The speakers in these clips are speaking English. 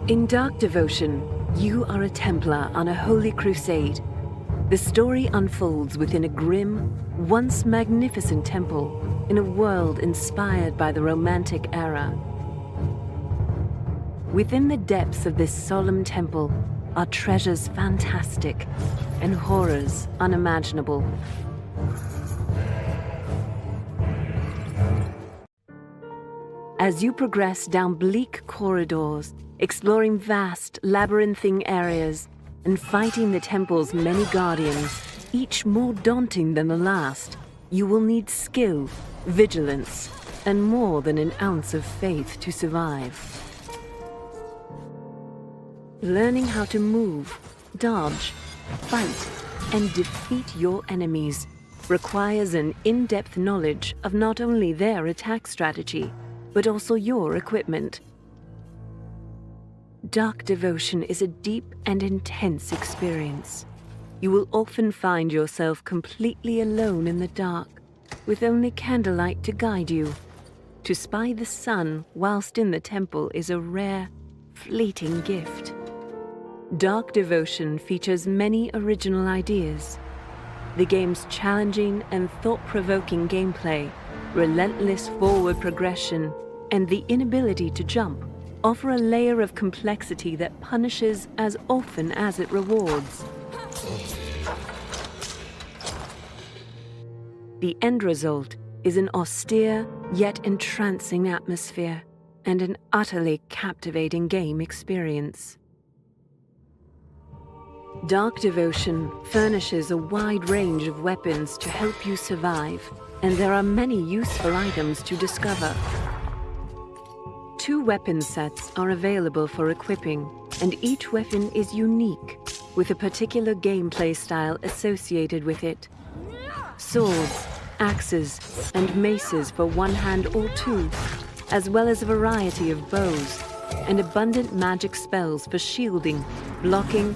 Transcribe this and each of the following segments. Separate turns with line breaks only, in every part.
In Dark Devotion, you are a Templar on a holy crusade. The story unfolds within a grim, once magnificent temple in a world inspired by the Romantic era. Within the depths of this solemn temple are treasures fantastic and horrors unimaginable. As you progress down bleak corridors, exploring vast, labyrinthine areas, and fighting the temple's many guardians, each more daunting than the last, you will need skill, vigilance, and more than an ounce of faith to survive. Learning how to move, dodge, fight, and defeat your enemies requires an in-depth knowledge of not only their attack strategy, but also your equipment. Dark Devotion is a deep and intense experience. You will often find yourself completely alone in the dark, with only candlelight to guide you. To spy the sun whilst in the temple is a rare, fleeting gift. Dark Devotion features many original ideas. The game's challenging and thought-provoking gameplay, relentless forward progression, and the inability to jump offer a layer of complexity that punishes as often as it rewards. The end result is an austere yet entrancing atmosphere and an utterly captivating game experience. Dark Devotion furnishes a wide range of weapons to help you survive, and there are many useful items to discover. 2 weapon sets are available for equipping, and each weapon is unique, with a particular gameplay style associated with it. Swords, axes, and maces for one hand or 2, as well as a variety of bows, and abundant magic spells for shielding, blocking,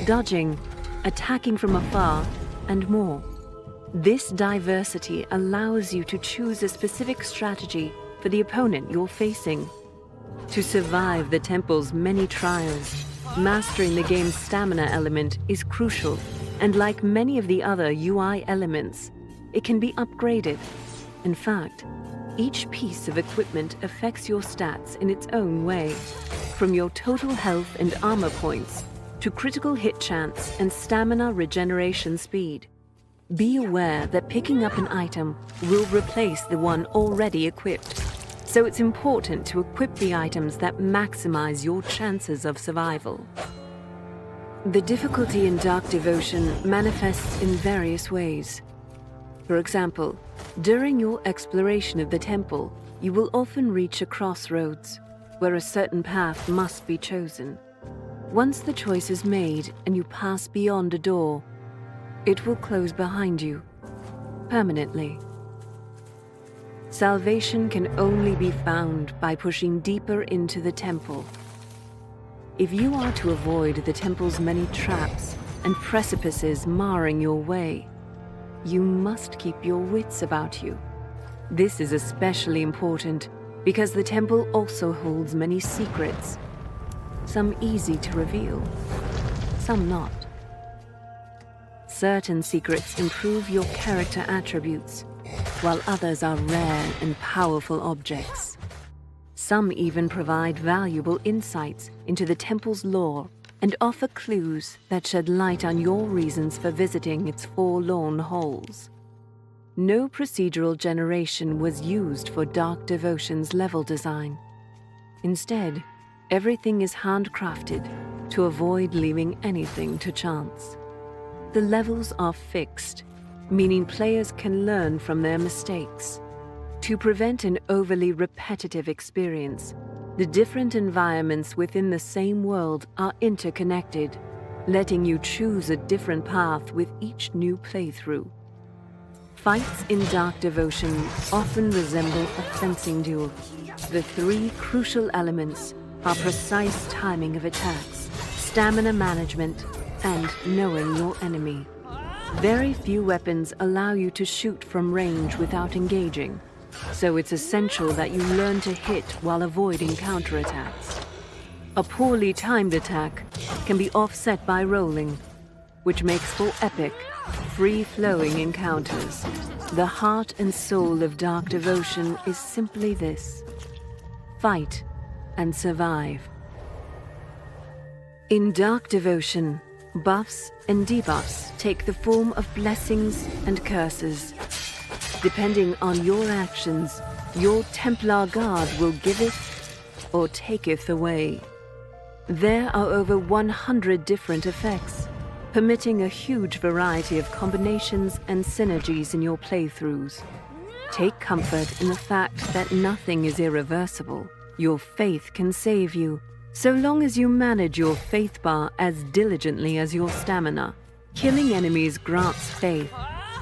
dodging, attacking from afar, and more. This diversity allows you to choose a specific strategy for the opponent you're facing. To survive the temple's many trials, mastering the game's stamina element is crucial, and like many of the other UI elements, it can be upgraded. In fact, each piece of equipment affects your stats in its own way, from your total health and armor points to critical hit chance and stamina regeneration speed. Be aware that picking up an item will replace the one already equipped, so it's important to equip the items that maximize your chances of survival. The difficulty in Dark Devotion manifests in various ways. For example, during your exploration of the temple, you will often reach a crossroads, where a certain path must be chosen. Once the choice is made and you pass beyond a door, it will close behind you, permanently. Salvation can only be found by pushing deeper into the temple. If you are to avoid the temple's many traps and precipices marring your way, you must keep your wits about you. This is especially important because the temple also holds many secrets, some easy to reveal, some not. Certain secrets improve your character attributes, while others are rare and powerful objects. Some even provide valuable insights into the temple's lore and offer clues that shed light on your reasons for visiting its forlorn halls. No procedural generation was used for Dark Devotion's level design. Instead, everything is handcrafted to avoid leaving anything to chance. The levels are fixed, meaning players can learn from their mistakes. To prevent an overly repetitive experience, the different environments within the same world are interconnected, letting you choose a different path with each new playthrough. Fights in Dark Devotion often resemble a fencing duel. The 3 crucial elements are precise timing of attacks, stamina management, and knowing your enemy. Very few weapons allow you to shoot from range without engaging, so it's essential that you learn to hit while avoiding counterattacks. A poorly timed attack can be offset by rolling, which makes for epic, free-flowing encounters. The heart and soul of Dark Devotion is simply this: fight and survive. In Dark Devotion, buffs and debuffs take the form of blessings and curses. Depending on your actions, your Templar Guard will giveth or taketh away. There are over 100 different effects, permitting a huge variety of combinations and synergies in your playthroughs. Take comfort in the fact that nothing is irreversible. Your faith can save you, so long as you manage your faith bar as diligently as your stamina. Killing enemies grants faith,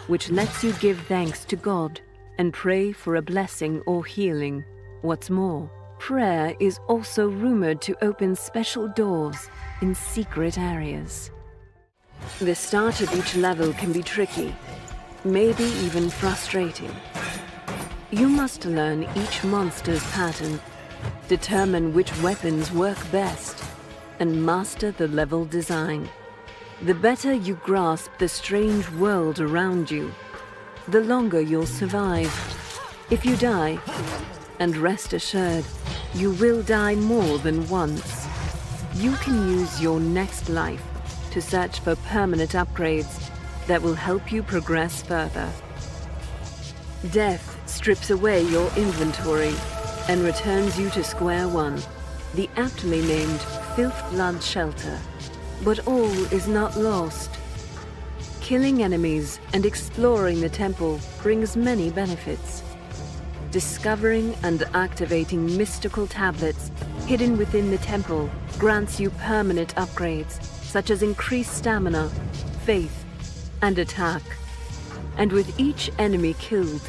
which lets you give thanks to God and pray for a blessing or healing. What's more, prayer is also rumored to open special doors in secret areas. The start of each level can be tricky, maybe even frustrating. You must learn each monster's pattern, determine which weapons work best, and master the level design. The better you grasp the strange world around you, the longer you'll survive. If you die, and rest assured, you will die more than once, you can use your next life to search for permanent upgrades that will help you progress further. Death strips away your inventory and returns you to square one, the aptly named Filth Blood Shelter. But all is not lost. Killing enemies and exploring the temple brings many benefits. Discovering and activating mystical tablets hidden within the temple grants you permanent upgrades, such as increased stamina, faith, and attack. And with each enemy killed,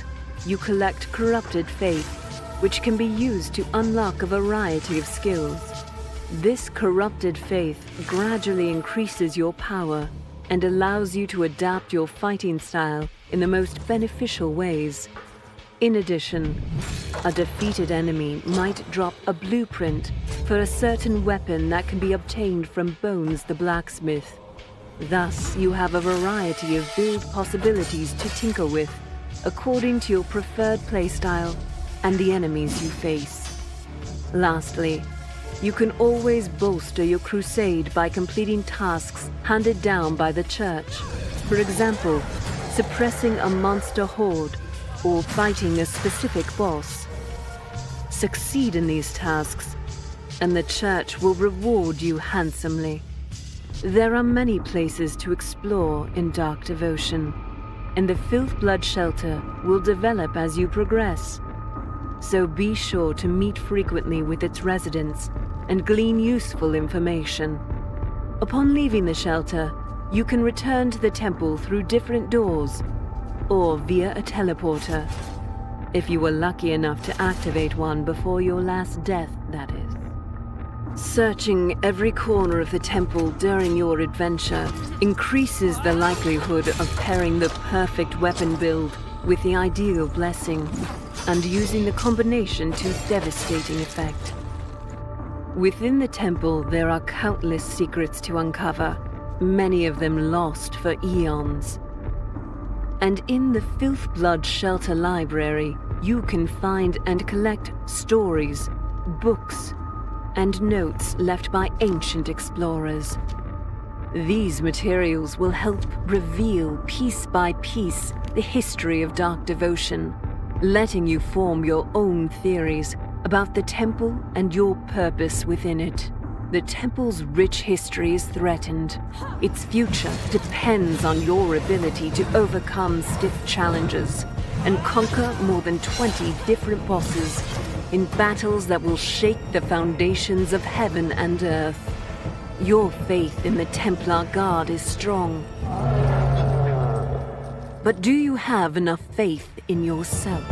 you collect corrupted faith, which can be used to unlock a variety of skills. This corrupted faith gradually increases your power and allows you to adapt your fighting style in the most beneficial ways. In addition, a defeated enemy might drop a blueprint for a certain weapon that can be obtained from Bones the blacksmith. Thus, you have a variety of build possibilities to tinker with, according to your preferred playstyle and the enemies you face. Lastly, you can always bolster your crusade by completing tasks handed down by the church. For example, suppressing a monster horde or fighting a specific boss. Succeed in these tasks, and the church will reward you handsomely. There are many places to explore in Dark Devotion, and the Filth Blood Shelter will develop as you progress. So be sure to meet frequently with its residents and glean useful information. Upon leaving the shelter, you can return to the temple through different doors, or via a teleporter, if you were lucky enough to activate one before your last death, that is. Searching every corner of the temple during your adventure increases the likelihood of pairing the perfect weapon build with the ideal blessing, and using the combination to devastating effect. Within the temple, there are countless secrets to uncover, many of them lost for eons. And in the Filth Blood Shelter Library, you can find and collect stories, books, and notes left by ancient explorers. These materials will help reveal piece by piece the history of Dark Devotion, letting you form your own theories about the temple and your purpose within it. The temple's rich history is threatened. Its future depends on your ability to overcome stiff challenges and conquer more than 20 different bosses in battles that will shake the foundations of heaven and earth. Your faith in the Templar Guard is strong. But do you have enough faith in yourself?